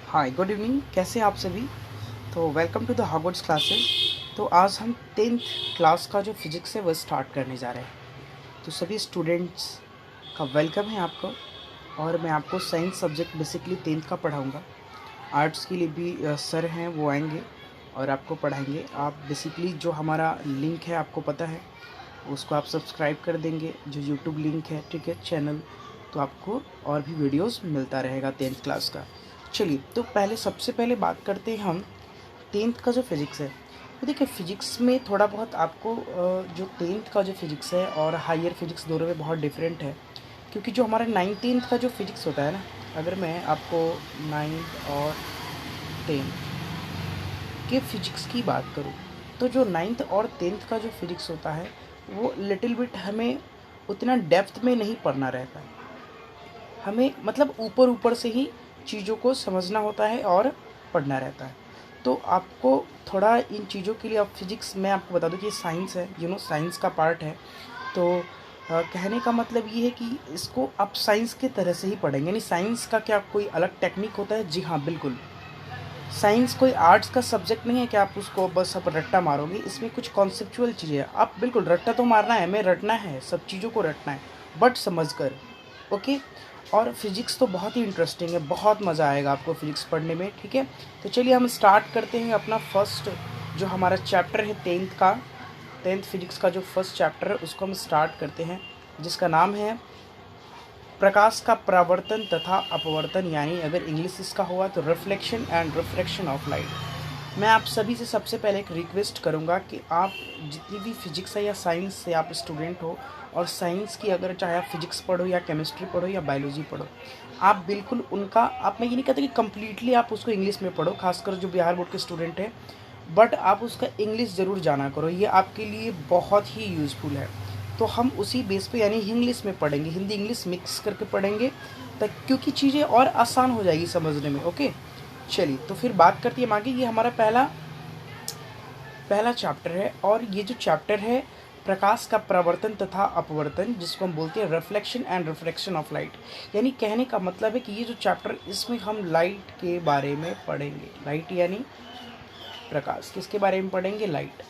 Hi good evening, कैसे हैं आप सभी। तो welcome to the Hogwarts classes. तो आज हम 10th क्लास का जो फिज़िक्स है वो स्टार्ट करने जा रहे हैं। तो सभी स्टूडेंट्स का वेलकम है आपको। और मैं आपको साइंस सब्जेक्ट बेसिकली 10th का पढ़ाऊँगा। आर्ट्स के लिए भी सर हैं, वो आएंगे और आपको पढ़ाएंगे। आप बेसिकली जो हमारा लिंक है आपको पता है, उसको आप सब्सक्राइब कर देंगे, जो यूट्यूब लिंक है, ठीक है, चैनल, तो आपको और भी वीडियोस मिलता रहेगा 10th क्लास का। चलिए, तो सबसे पहले बात करते हैं हम 10th का जो फिज़िक्स है। तो देखिए, फ़िज़िक्स में थोड़ा बहुत आपको जो 10th का जो फिज़िक्स है और हायर फिज़िक्स दोनों में बहुत डिफरेंट है। क्योंकि जो हमारा 9th का जो फिज़िक्स होता है ना, अगर मैं आपको 9th और 10th के फिज़िक्स की बात करूँ, तो जो 9th और 10th का जो फिज़िक्स होता है वो लिटिल बिट हमें उतना डेप्थ में नहीं पढ़ना रहता है। हमें मतलब ऊपर ऊपर से ही चीज़ों को समझना होता है और पढ़ना रहता है। तो आपको थोड़ा इन चीज़ों के लिए, अब फिज़िक्स मैं आपको बता दूं कि साइंस है, साइंस का पार्ट है। तो कहने का मतलब ये है कि इसको आप साइंस के तरह से ही पढ़ेंगे। यानी साइंस का क्या कोई अलग टेक्निक होता है? जी हाँ, बिल्कुल। साइंस कोई आर्ट्स का सब्जेक्ट नहीं है कि आप उसको बस आप रट्टा मारोगे। इसमें कुछ कॉन्सेप्चुअल चीज़ें हैं। आप बिल्कुल रट्टा तो मारना है, हमें रटना है, सब चीज़ों को रटना है, बट समझ कर। ओके। और फिज़िक्स तो बहुत ही इंटरेस्टिंग है, बहुत मज़ा आएगा आपको फिज़िक्स पढ़ने में, ठीक है। तो चलिए हम स्टार्ट करते हैं अपना फर्स्ट जो हमारा चैप्टर है 10th फिज़िक्स का जो फर्स्ट चैप्टर है उसको हम स्टार्ट करते हैं, जिसका नाम है प्रकाश का परावर्तन तथा अपवर्तन, यानी अगर इंग्लिश इसका हुआ तो reflection and refraction of light. मैं आप सभी से सबसे पहले एक रिक्वेस्ट करूंगा कि आप जितनी भी फिजिक्स है या साइंस से आप स्टूडेंट हो, और साइंस की अगर चाहे आप फिजिक्स पढ़ो या केमिस्ट्री पढ़ो या बायोलॉजी पढ़ो, आप बिल्कुल उनका, आप, मैं ये नहीं कहता कि कम्प्लीटली आप उसको इंग्लिश में पढ़ो, खासकर जो बिहार बोर्ड के स्टूडेंट हैं, बट आप उसका इंग्लिश ज़रूर जाना करो, ये आपके लिए बहुत ही यूज़फुल है। तो हम उसी बेस पे यानी इंग्लिश में पढ़ेंगे, हिंदी इंग्लिश मिक्स करके पढ़ेंगे, तक क्योंकि चीज़ें और आसान हो जाएगी समझने में। ओके, चलिए तो फिर बात करती है आगे। ये हमारा पहला चैप्टर है, और ये जो चैप्टर है प्रकाश का परावर्तन तथा अपवर्तन, जिसको हम बोलते हैं reflection and refraction of light. यानी कहने का मतलब है कि ये जो चैप्टर, इसमें हम लाइट के बारे में पढ़ेंगे। लाइट यानी प्रकाश, किसके बारे में पढ़ेंगे? लाइट।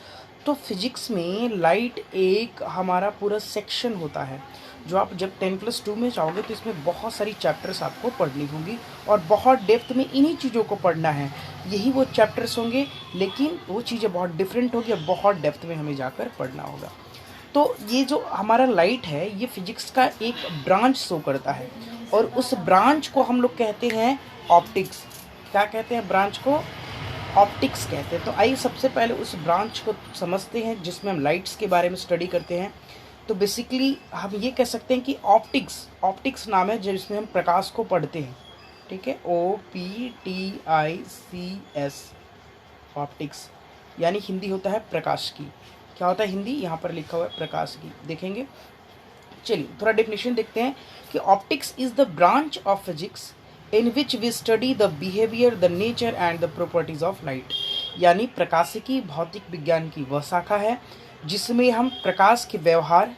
तो फिजिक्स में लाइट एक हमारा पूरा सेक्शन होता है, जो आप जब 10+2 में जाओगे तो इसमें बहुत सारी चैप्टर्स आपको पढ़नी होंगी, और बहुत डेप्थ में इन्हीं चीज़ों को पढ़ना है। यही वो चैप्टर्स होंगे, लेकिन वो चीज़ें बहुत डिफरेंट होगी और बहुत डेप्थ में हमें जाकर पढ़ना होगा। तो ये जो हमारा लाइट है, ये फिजिक्स का एक ब्रांच शो करता है, और उस ब्रांच को हम लोग कहते हैं ऑप्टिक्स। क्या कहते हैं ब्रांच को? ऑप्टिक्स कहते हैं। तो आइए सबसे पहले उस ब्रांच को समझते हैं जिसमें हम लाइट्स के बारे में स्टडी करते हैं। तो बेसिकली हम ये कह सकते हैं कि ऑप्टिक्स नाम है जिसमें हम प्रकाश को पढ़ते हैं, ठीक है। OPTICS, ऑप्टिक्स, यानी हिंदी होता है प्रकाश की। क्या होता है हिंदी? यहाँ पर लिखा हुआ है प्रकाश की, देखेंगे। चलिए थोड़ा डेफिनेशन देखते हैं कि optics is the branch of physics in which we study the behaviour, the nature and the properties of light. यानी प्रकाशिकी भौतिक विज्ञान की वह शाखा है जिसमें हम प्रकाश के व्यवहार,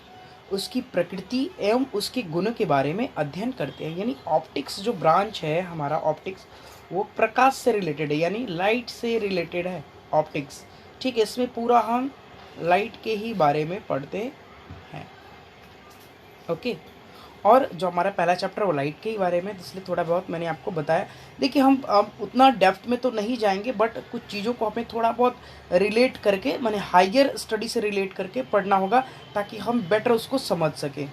उसकी प्रकृति एवं उसके गुणों के बारे में अध्ययन करते हैं। यानी ऑप्टिक्स जो ब्रांच है हमारा, ऑप्टिक्स वो प्रकाश से रिलेटेड है, यानी लाइट से रिलेटेड है ऑप्टिक्स, ठीक है। इसमें पूरा हम लाइट के ही बारे में पढ़ते हैं। ओके। और जो हमारा पहला चैप्टर वो लाइट के ही बारे में, इसलिए थोड़ा बहुत मैंने आपको बताया। देखिए हम उतना डेप्थ में तो नहीं जाएंगे, बट कुछ चीज़ों को हमें थोड़ा बहुत रिलेट करके, माने हायर स्टडी से रिलेट करके पढ़ना होगा, ताकि हम बेटर उसको समझ सकें।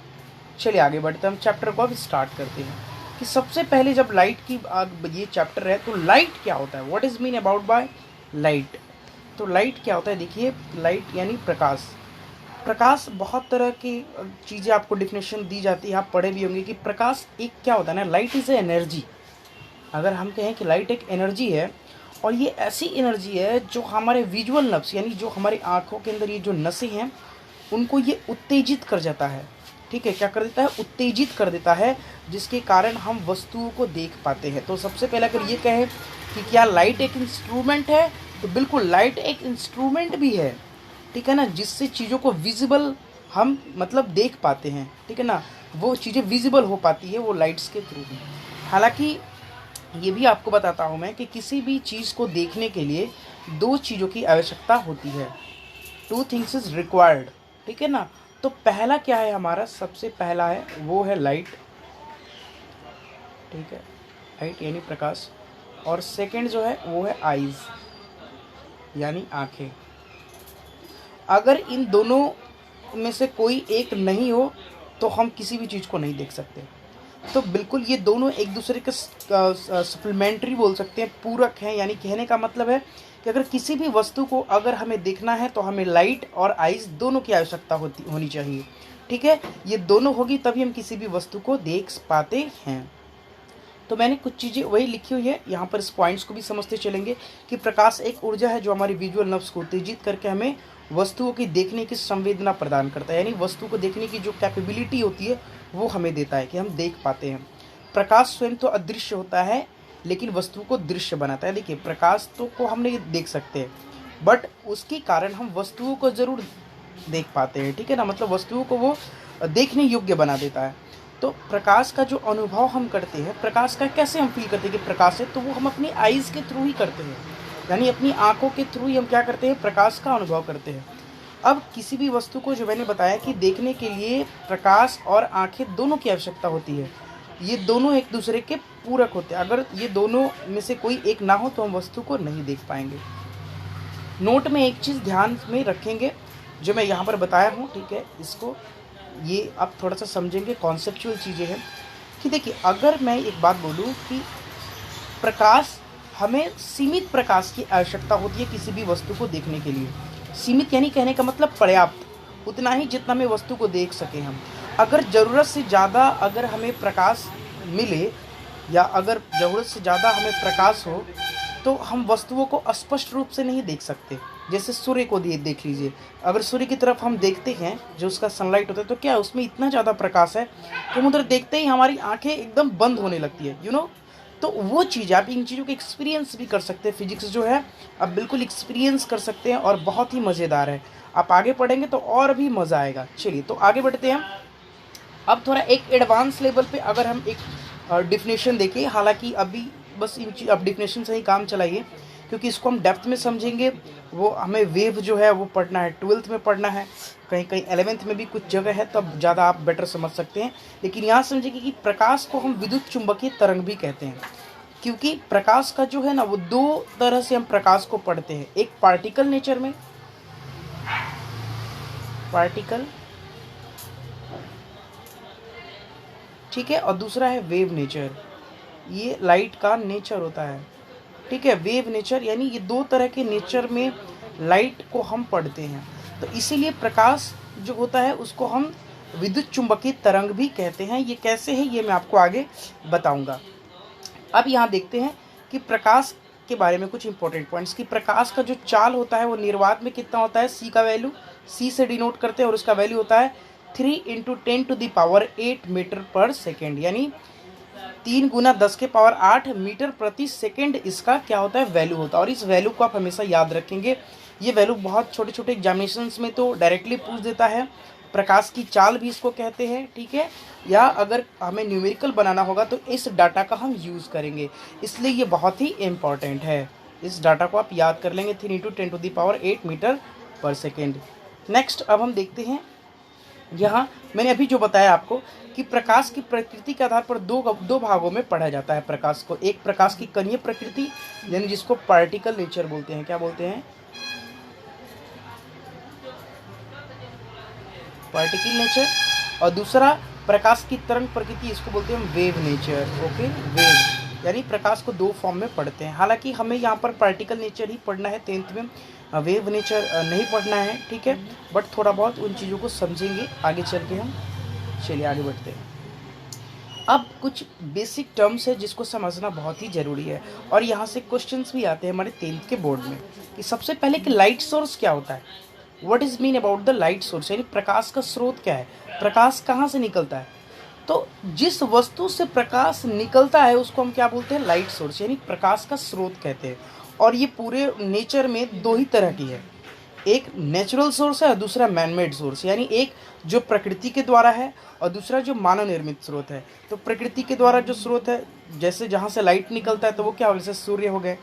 चलिए आगे बढ़ते हैं, हम चैप्टर को अब स्टार्ट करते हैं। कि सबसे पहले जब लाइट की ये चैप्टर है, तो लाइट क्या होता है? What is mean about by light? तो लाइट क्या होता है? देखिए, लाइट यानी प्रकाश। प्रकाश बहुत तरह की चीज़ें आपको डिफिनेशन दी जाती है, आप पढ़े भी होंगे कि प्रकाश एक क्या होता है ना, लाइट इज़ ए एनर्जी। अगर हम कहें कि लाइट एक एनर्जी है, और ये ऐसी एनर्जी है जो हमारे विजुअल नर्व्स, यानी जो हमारी आँखों के अंदर ये जो नसें हैं, उनको ये उत्तेजित कर जाता है, ठीक है। क्या कर देता है? उत्तेजित कर देता है, जिसके कारण हम वस्तुओं को देख पाते हैं। तो सबसे पहले अगर ये कहें कि क्या लाइट एक इंस्ट्रूमेंट है, तो बिल्कुल लाइट एक इंस्ट्रूमेंट भी है, ठीक है ना, जिससे चीज़ों को विजिबल हम मतलब देख पाते हैं, ठीक है ना, वो चीज़ें विजिबल हो पाती है वो लाइट्स के थ्रू। हालांकि ये भी आपको बताता हूँ मैं कि किसी भी चीज़ को देखने के लिए दो चीज़ों की आवश्यकता होती है। टू थिंग्स इज रिक्वायर्ड, ठीक है ना। तो पहला क्या है हमारा, सबसे पहला है वो है लाइट, ठीक है, लाइट यानी प्रकाश। और सेकंड जो है वो है आईज यानी आंखें। अगर इन दोनों में से कोई एक नहीं हो तो हम किसी भी चीज़ को नहीं देख सकते। तो बिल्कुल ये दोनों एक दूसरे के सप्लीमेंट्री बोल सकते हैं, पूरक हैं। यानी कहने का मतलब है कि अगर किसी भी वस्तु को अगर हमें देखना है तो हमें लाइट और आइज दोनों की आवश्यकता होनी चाहिए, ठीक है। ये दोनों होगी तभी हम किसी भी वस्तु को देख पाते हैं। तो मैंने कुछ चीज़ें वही लिखी हुई है यहाँ पर, इस पॉइंट्स को भी समझते चलेंगे कि प्रकाश एक ऊर्जा है जो हमारी विजुअल नर्व्स को उत्तेजित करके हमें वस्तुओं की देखने की संवेदना प्रदान करता है। यानी वस्तु को देखने की जो कैपेबिलिटी होती है वो हमें देता है कि हम देख पाते हैं। प्रकाश स्वयं तो अदृश्य होता है लेकिन वस्तु को दृश्य बनाता है। देखिए प्रकाश तो को हम नहीं देख सकते बट उसके कारण हम वस्तुओं को ज़रूर देख पाते हैं, ठीक है ना। मतलब वस्तुओं को वो देखने योग्य बना देता है। तो प्रकाश का जो अनुभव हम करते हैं, प्रकाश का कैसे हम फील करते हैं कि प्रकाश है, तो वो हम अपनी आइज़ के थ्रू ही करते हैं। यानी अपनी आंखों के थ्रू ही हम क्या करते हैं, प्रकाश का अनुभव करते हैं। अब किसी भी वस्तु को, जो मैंने बताया कि देखने के लिए प्रकाश और आंखें दोनों की आवश्यकता होती है। ये दोनों एक दूसरे के पूरक होते हैं। अगर ये दोनों में से कोई एक ना हो तो हम वस्तु को नहीं देख पाएंगे। नोट में एक चीज़ ध्यान में रखेंगे जो मैं यहाँ पर बताया हूँ, ठीक है। इसको ये आप थोड़ा सा समझेंगे, कॉन्सेप्चुअल चीज़ें हैं कि देखिए अगर मैं एक बात बोलूँ कि प्रकाश, हमें सीमित प्रकाश की आवश्यकता होती है किसी भी वस्तु को देखने के लिए। सीमित यानी कहने का मतलब पर्याप्त, उतना ही जितना में वस्तु को देख सकें हम। अगर ज़रूरत से ज़्यादा अगर हमें प्रकाश मिले या अगर ज़रूरत से ज़्यादा हमें प्रकाश हो तो हम वस्तुओं को स्पष्ट रूप से नहीं देख सकते। जैसे सूर्य को देख लीजिए, अगर सूर्य की तरफ हम देखते हैं जो उसका सनलाइट होता है तो क्या उसमें इतना ज़्यादा प्रकाश है कि हम उधर देखते ही हमारी आंखें एकदम बंद होने लगती है, तो वो चीज़ आप इन चीज़ों के एक्सपीरियंस भी कर सकते हैं। फिजिक्स जो है आप बिल्कुल एक्सपीरियंस कर सकते हैं और बहुत ही मज़ेदार है। आप आगे पढ़ेंगे तो और भी मज़ा आएगा। चलिए तो आगे बढ़ते हैं। अब थोड़ा एक एडवांस लेवल पे अगर हम एक डिफिनेशन देखें, हालांकि अभी बस अब डिफिनेशन से ही काम चलाइए क्योंकि इसको हम डेप्थ में समझेंगे। वो हमें वेव जो है वो पढ़ना है, 12th में पढ़ना है, कहीं कहीं 11th में भी कुछ जगह है तब ज़्यादा आप बेटर समझ सकते हैं। लेकिन यहाँ समझिए कि प्रकाश को हम विद्युत चुंबकीय तरंग भी कहते हैं क्योंकि प्रकाश का जो है ना वो दो तरह से हम प्रकाश को पढ़ते हैं। एक पार्टिकल नेचर में, पार्टिकल, ठीक है, और दूसरा है वेव नेचर। ये लाइट का नेचर होता है, ठीक है। वेव नेचर यानी ये दो तरह के नेचर में लाइट को हम पढ़ते हैं। तो इसीलिए प्रकाश जो होता है उसको हम विद्युत चुंबकीय तरंग भी कहते हैं। ये कैसे है ये मैं आपको आगे बताऊंगा। अब यहाँ देखते हैं कि प्रकाश के बारे में कुछ इंपॉर्टेंट पॉइंट्स कि प्रकाश का जो चाल होता है वो निर्वात में कितना होता है, सी का वैल्यू, सी से डिनोट करते हैं और उसका वैल्यू होता है 3 × 10⁸ मीटर पर सेकेंड। यानी 3 × 10⁸ मीटर प्रति सेकेंड इसका क्या होता है, वैल्यू होता है। और इस वैल्यू को आप हमेशा याद रखेंगे। ये वैल्यू बहुत छोटे छोटे एग्जामिनेशंस में तो डायरेक्टली पूछ देता है। प्रकाश की चाल भी इसको कहते हैं, ठीक है। या अगर हमें न्यूमेरिकल बनाना होगा तो इस डाटा का हम यूज़ करेंगे, इसलिए ये बहुत ही इम्पॉर्टेंट है। इस डाटा को आप याद कर लेंगे, 3 × 10⁸ मीटर पर सेकेंड। नेक्स्ट अब हम देखते हैं, यहाँ मैंने अभी जो बताया आपको कि प्रकाश की प्रकृति के आधार पर दो भागों में पढ़ा जाता है प्रकाश को। एक प्रकाश की कणीय प्रकृति यानी जिसको पार्टिकल नेचर बोलते हैं, क्या बोलते हैं, पार्टिकल नेचर। और दूसरा प्रकाश की तरंग प्रकृति, इसको बोलते हैं हम वेव नेचर। ओके, वेव यानी प्रकाश को दो फॉर्म में पढ़ते हैं। हालांकि हमें यहाँ पर पार्टिकल नेचर ही पढ़ना है 10th में, वेव नेचर नहीं पढ़ना है, ठीक है। बट थोड़ा बहुत उन चीज़ों को समझेंगे आगे चल के हम। चलिए आगे बढ़ते हैं। अब कुछ बेसिक टर्म्स है जिसको समझना बहुत ही ज़रूरी है और यहाँ से क्वेश्चंस भी आते हैं हमारे 10th के बोर्ड में कि सबसे पहले कि लाइट सोर्स क्या होता है, what is mean about the light source, यानी प्रकाश का स्रोत क्या है, प्रकाश कहाँ से निकलता है। तो जिस वस्तु से प्रकाश निकलता है उसको हम क्या बोलते हैं, लाइट सोर्स, यानी प्रकाश का स्रोत कहते हैं। और ये पूरे नेचर में दो ही तरह की है, एक नेचुरल सोर्स है और दूसरा मैनमेड सोर्स, यानी एक जो प्रकृति के द्वारा है और दूसरा जो मानव निर्मित स्रोत है। तो प्रकृति के द्वारा जो स्रोत है जैसे जहाँ से लाइट निकलता है तो वो क्या हो गया, जैसे सूर्य हो गए,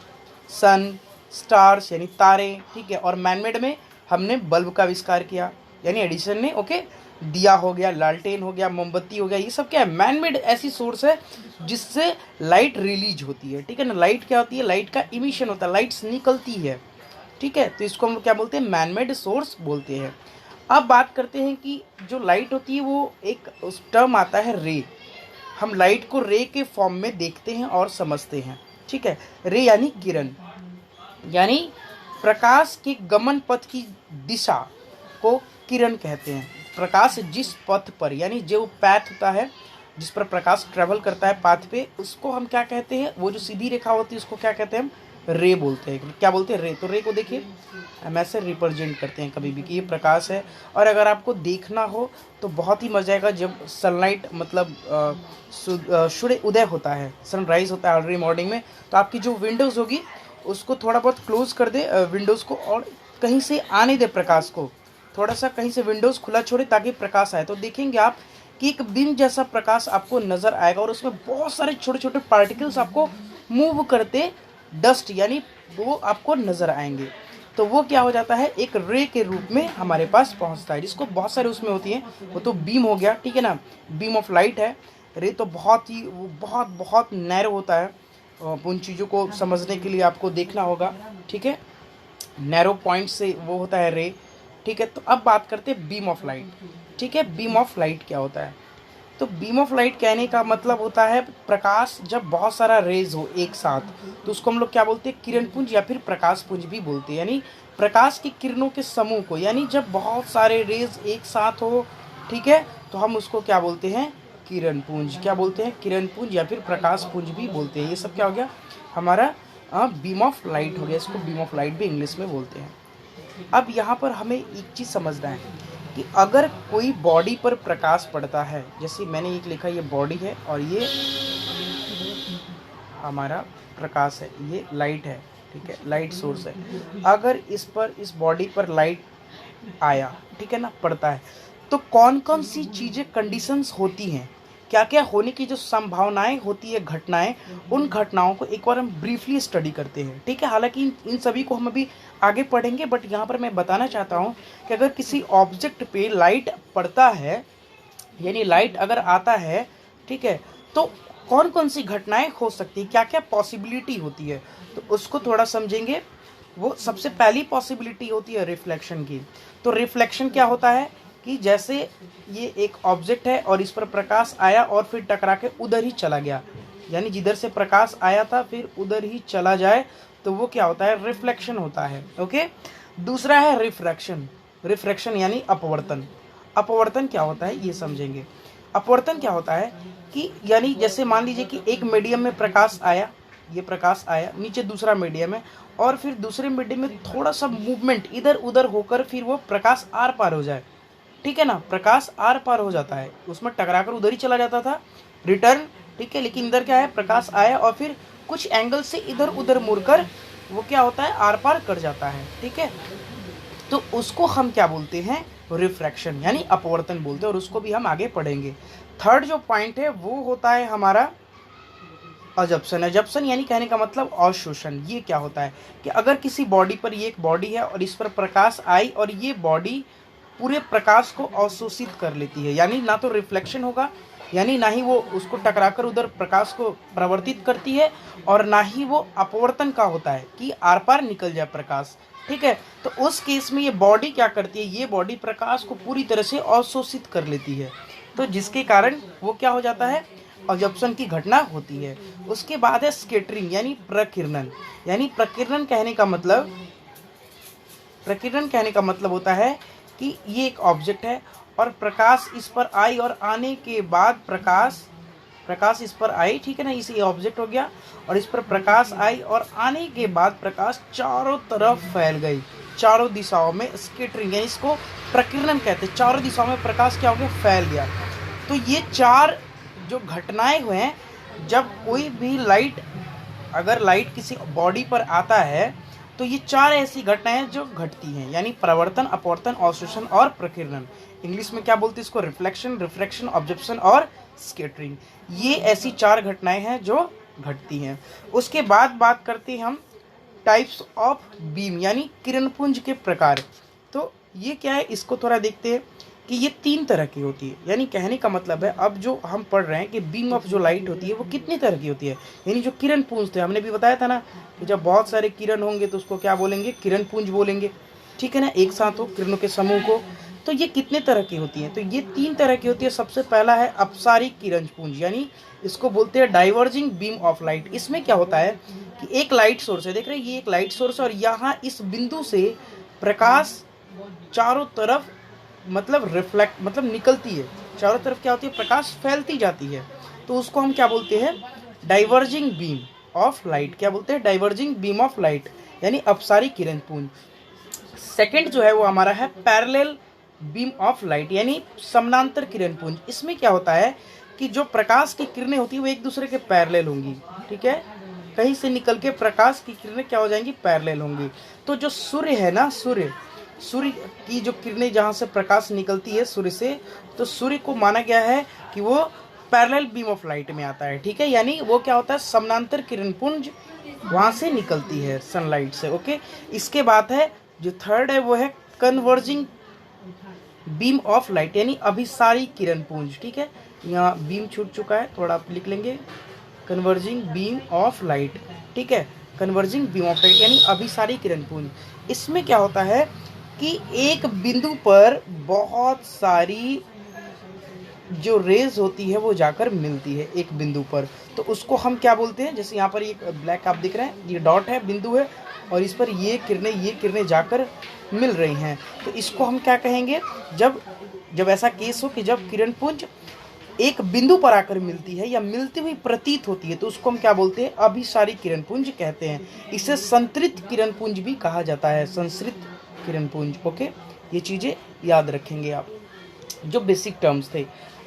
सन, स्टार्स यानी तारे, ठीक है। और मैनमेड में हमने बल्ब का आविष्कार किया यानी एडिसन ने, ओके। दिया हो गया, लालटेन हो गया, मोमबत्ती हो गया, ये सब क्या है, मैनमेड ऐसी सोर्स है जिससे लाइट रिलीज होती है, ठीक है ना। लाइट क्या होती है, लाइट का इमिशन होता है, लाइट्स निकलती है, ठीक है। तो इसको हम क्या बोलते हैं, मैनमेड सोर्स बोलते हैं। अब बात करते हैं कि जो लाइट होती है वो एक उस टर्म आता है रे। हम लाइट को रे के फॉर्म में देखते हैं और समझते हैं, ठीक है। रे यानी किरण, यानी प्रकाश के गमन पथ की दिशा को किरण कहते हैं। प्रकाश जिस पथ पर, यानी जो पैथ होता है जिस पर प्रकाश ट्रेवल करता है पाथ पे, उसको हम क्या कहते हैं, वो जो सीधी रेखा होती है उसको क्या कहते हैं, हम रे बोलते हैं। क्या बोलते हैं, रे। तो रे को देखिए हम ऐसे रिप्रेजेंट करते हैं कभी भी कि ये प्रकाश है। और अगर आपको देखना हो तो बहुत ही मजा आएगा जब सनलाइट मतलब सूर्य उदय होता है, सनराइज होता है अर्ली मॉर्निंग में, तो आपकी जो विंडोज़ होगी उसको थोड़ा बहुत क्लोज कर दे विंडोज़ को, और कहीं से आने दे प्रकाश को, थोड़ा सा कहीं से विंडोज़ खुला छोड़े ताकि प्रकाश आए। तो देखेंगे आप कि एक बीम जैसा प्रकाश आपको नज़र आएगा और उसमें बहुत सारे छोटे छोटे पार्टिकल्स आपको मूव करते, डस्ट यानी वो आपको नज़र आएंगे। तो वो क्या हो जाता है, एक रे के रूप में हमारे पास पहुंचता है, जिसको बहुत सारे उसमें होती हैं। वो तो बीम हो गया, ठीक है ना, बीम ऑफ लाइट है। रे तो बहुत ही बहुत बहुत नैरो होता है, उन चीज़ों को समझने के लिए आपको देखना होगा, ठीक है। नैरो पॉइंट से वो होता है रे, ठीक है। तो अब बात करते हैं बीम ऑफ लाइट, ठीक है। बीम ऑफ लाइट क्या होता है, तो बीम ऑफ लाइट कहने का मतलब होता है प्रकाश जब बहुत सारा रेज हो एक साथ, तो उसको हम लोग क्या बोलते हैं, किरण पुंज या फिर प्रकाश पुंज भी बोलते हैं। यानी प्रकाश की किरणों के समूह को, यानी जब बहुत सारे रेज एक साथ हो, ठीक है, तो हम उसको क्या बोलते हैं, किरण पुंज। क्या बोलते हैं, किरण पुंज या फिर प्रकाश पुंज भी बोलते हैं। ये सब क्या हो गया, हमारा बीम ऑफ लाइट हो गया। इसको बीम ऑफ लाइट भी इंग्लिश में बोलते हैं। अब यहाँ पर हमें एक चीज़ समझना है कि अगर कोई बॉडी पर प्रकाश पड़ता है, जैसे मैंने एक लिखा, ये बॉडी है और ये हमारा प्रकाश है, ये लाइट है, ठीक है, लाइट सोर्स है। अगर इस बॉडी पर लाइट आया, ठीक है ना, पड़ता है, तो कौन कौन सी चीज़ें, कंडीशंस होती हैं, क्या क्या होने की जो संभावनाएं होती है, घटनाएं, उन घटनाओं को एक बार हम ब्रीफली स्टडी करते हैं, ठीक है। हालांकि इन सभी को हम अभी आगे पढ़ेंगे, बट यहाँ पर मैं बताना चाहता हूँ कि अगर किसी ऑब्जेक्ट पे लाइट पड़ता है, यानी लाइट अगर आता है, ठीक है, तो कौन कौन सी घटनाएं हो सकती है, क्या क्या पॉसिबिलिटी होती है, तो उसको थोड़ा समझेंगे। वो सबसे पहली पॉसिबिलिटी होती है रिफ्लेक्शन की। तो रिफ्लेक्शन क्या होता है कि जैसे ये एक ऑब्जेक्ट है और इस पर प्रकाश आया और फिर टकरा के उधर ही चला गया, यानी जिधर से प्रकाश आया था फिर उधर ही चला जाए, तो वो क्या होता है, रिफ्लेक्शन होता है, ओके। दूसरा है रिफ्रैक्शन। रिफ्रैक्शन यानी अपवर्तन। अपवर्तन क्या होता है ये समझेंगे। अपवर्तन क्या होता है कि यानी जैसे मान लीजिए कि एक मीडियम में प्रकाश आया, ये प्रकाश आया, नीचे दूसरा मीडियम है, और फिर दूसरे मीडियम में थोड़ा सा मूवमेंट इधर उधर होकर फिर वो प्रकाश आर पार हो जाए, ठीक है ना, प्रकाश आर पार हो जाता है, उसमें टकराकर उधर ही चला जाता था, रिटर्न, ठीक है। लेकिन इधर क्या है, प्रकाश आया और फिर कुछ एंगल से इधर उधर मुड़कर वो क्या होता है, आर पार कर जाता है, ठीक है। तो उसको हम क्या बोलते हैं, रिफ्रैक्शन यानी अपवर्तन बोलते हैं, और उसको भी हम आगे पढ़ेंगे। थर्ड जो पॉइंट है वो होता है हमारा अजप्शन। अजप्शन यानी कहने का मतलब अवशोषण। ये क्या होता है कि अगर किसी बॉडी पर, ये एक बॉडी है और इस पर प्रकाश आई और ये बॉडी पूरे प्रकाश को अवशोषित कर लेती है, यानी ना तो रिफ्लेक्शन होगा, यानी ना ही वो उसको टकराकर उधर प्रकाश को प्रवर्तित करती है, और ना ही वो अपवर्तन का होता है कि आर पार निकल जाए प्रकाश, ठीक है। तो उस केस में ये बॉडी क्या करती है, ये बॉडी प्रकाश को पूरी तरह से अवशोषित कर लेती है, तो जिसके कारण वो क्या हो जाता है, अब्जॉर्प्शन की घटना होती है। उसके बाद है स्कैटरिंग यानी प्रकीर्णन। यानी प्रकीर्णन कहने का मतलब होता है कि ये एक ऑब्जेक्ट है और प्रकाश इस पर आई, और आने के बाद प्रकाश इस पर आई, ठीक है ना, इसे ऑब्जेक्ट हो गया, और इस पर प्रकाश आई और आने के बाद प्रकाश चारों तरफ फैल गई, चारों दिशाओं में, स्कैटरिंग यानी इसको प्रकीर्णन कहते हैं। चारों दिशाओं में प्रकाश क्या हो गया, फैल गया। तो ये चार जो घटनाएं हुए हैं, जब कोई भी अगर लाइट किसी बॉडी पर आता है, तो ये चार ऐसी घटनाएं जो घटती हैं, यानी प्रवर्तन, अपवर्तन, अवशोषण और प्रकीर्णन। इंग्लिश में क्या बोलते हैं इसको, रिफ्लेक्शन, रिफ्रैक्शन, ऑब्जर्प्शन और स्कैटरिंग। ये ऐसी 4 घटनाएं हैं जो घटती हैं। उसके बाद बात करते हैं हम टाइप्स ऑफ बीम यानी किरणपुंज के प्रकार। तो ये क्या है, इसको थोड़ा देखते हैं कि ये 3 तरह की होती है। यानी कहने का मतलब है अब जो हम पढ़ रहे हैं कि बीम ऑफ जो लाइट होती है वो कितनी तरह की होती है। यानी जो किरणपुंज थे, हमने भी बताया था ना कि जब बहुत सारे किरण होंगे तो उसको क्या बोलेंगे, किरणपुंज बोलेंगे, ठीक है ना, एक साथ हो किरणों के समूह को। तो ये कितने तरह की होती है, तो ये 3 तरह की होती है। सबसे पहला है अपसारिक किरणपुंज, यानी इसको बोलते हैं डाइवर्जिंग बीम ऑफ लाइट। इसमें क्या होता है कि एक लाइट सोर्स है, देख रहे हैं ये एक लाइट सोर्स है, और यहाँ इस बिंदु से प्रकाश चारों तरफ मतलब रिफ्लेक्ट मतलब निकलती है, चारों तरफ क्या होती है, प्रकाश फैलती जाती है। तो उसको हम क्या बोलते हैं, डाइवर्जिंग बीम ऑफ लाइट। क्या बोलते हैं, डाइवर्जिंग बीम ऑफ लाइट, यानी अपसारिक किरणपुंज। सेकंड जो है वो हमारा है पैरेलल बीम ऑफ लाइट, यानी समानांतर किरणपुंज। इसमें क्या होता है कि जो प्रकाश की किरणें होती है वो एक दूसरे के पैरेलल होंगी, ठीक है, कहीं से निकल के प्रकाश की किरणें क्या हो जाएंगी, पैरेलल होंगी। तो जो सूर्य है ना, सूर्य की जो किरणें जहाँ से प्रकाश निकलती है सूर्य से, तो सूर्य को माना गया है कि वो पैरेलल बीम ऑफ लाइट में आता है, ठीक है, यानी वो क्या होता है, समानांतर किरणपुंज वहाँ से निकलती है सनलाइट से। ओके, इसके बाद है जो थर्ड है वो है कन्वर्जिंग बीम ऑफ लाइट, यानी अभिसारी किरणपुंज, ठीक है, यहाँ बीम छूट चुका है, थोड़ा आप लिख लेंगे, कन्वर्जिंग बीम ऑफ लाइट, ठीक है, कन्वर्जिंग बीम ऑफ लाइट यानी अभिसारी किरणपुंज। इसमें क्या होता है कि एक बिंदु पर बहुत सारी जो रेज होती है वो जाकर मिलती है एक बिंदु पर, तो उसको हम क्या बोलते हैं, जैसे यहाँ पर ये ब्लैक आप दिख रहे हैं, ये डॉट है, बिंदु है, और इस पर ये किरणें जाकर मिल रही हैं, तो इसको हम क्या कहेंगे, जब ऐसा केस हो कि जब किरणपुंज एक बिंदु पर आकर मिलती है या मिलती हुई प्रतीत होती है, तो उसको हम क्या बोलते हैं, अभिसारी किरणपुंज कहते हैं। इसे संतृत किरणपुंज भी कहा जाता है, संसृत किरणपुंज। ओके, ये चीज़ें याद रखेंगे आप, जो बेसिक टर्म्स थे।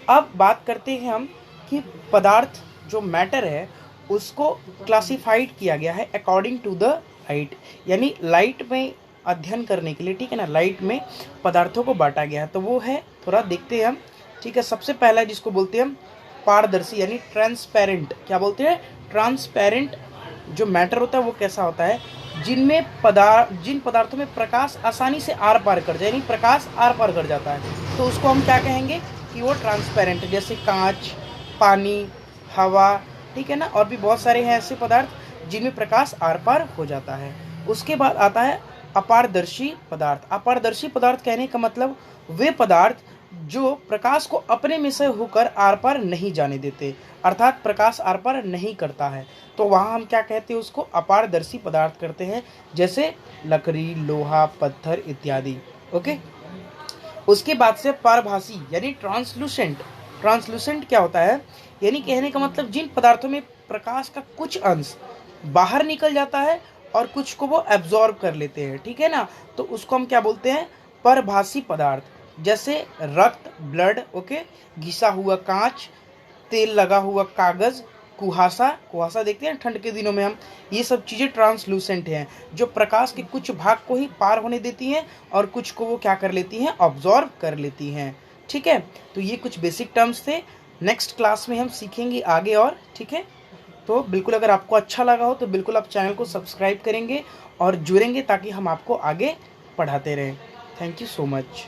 अब बात करते हैं हम कि पदार्थ जो मैटर है उसको क्लासिफाइड किया गया है अकॉर्डिंग टू द लाइट, यानी लाइट में अध्ययन करने के लिए, ठीक है ना, लाइट में पदार्थों को बांटा गया है। तो वो है, थोड़ा देखते हैं हम, ठीक है। सबसे पहला जिसको बोलते हैं हम पारदर्शी यानी ट्रांसपेरेंट। क्या बोलते हैं, ट्रांसपेरेंट जो मैटर होता है वो कैसा होता है, जिन पदार्थों में प्रकाश आसानी से आर पार कर जाए, यानी प्रकाश आर पार कर जाता है, तो उसको हम क्या कहेंगे कि वो ट्रांसपेरेंट, जैसे कांच, पानी, हवा, ठीक है ना, और भी बहुत सारे हैं ऐसे पदार्थ जिनमें प्रकाश आर पार हो जाता है। उसके बाद आता है अपारदर्शी पदार्थ। अपारदर्शी पदार्थ कहने का मतलब वे पदार्थ जो प्रकाश को अपने में से होकर आर पार नहीं जाने देते, अर्थात प्रकाश आर पार नहीं करता है, तो वहाँ हम क्या कहते हैं, उसको अपारदर्शी पदार्थ करते हैं, जैसे लकड़ी, लोहा, पत्थर इत्यादि। ओके, उसके बाद से पारभासी यानी ट्रांसलूसेंट। ट्रांसलूसेंट क्या होता है, यानी कहने का मतलब जिन पदार्थों में प्रकाश का कुछ अंश बाहर निकल जाता है और कुछ को वो एब्जॉर्ब कर लेते हैं, ठीक है ना, तो उसको हम क्या बोलते हैं, परभासी पदार्थ, जैसे रक्त, ब्लड, ओके, घिसा हुआ कांच, तेल लगा हुआ कागज, कुहासा देखते हैं ठंड के दिनों में हम, ये सब चीज़ें ट्रांसलूसेंट हैं, जो प्रकाश के कुछ भाग को ही पार होने देती हैं और कुछ को वो क्या कर लेती हैं, ऑब्जॉर्व कर लेती हैं, ठीक है। तो ये कुछ बेसिक टर्म्स थे, नेक्स्ट क्लास में हम सीखेंगे आगे और, ठीक है। तो बिल्कुल अगर आपको अच्छा लगा हो तो बिल्कुल आप चैनल को सब्सक्राइब करेंगे और जुड़ेंगे ताकि हम आपको आगे पढ़ाते रहें। Thank you so much.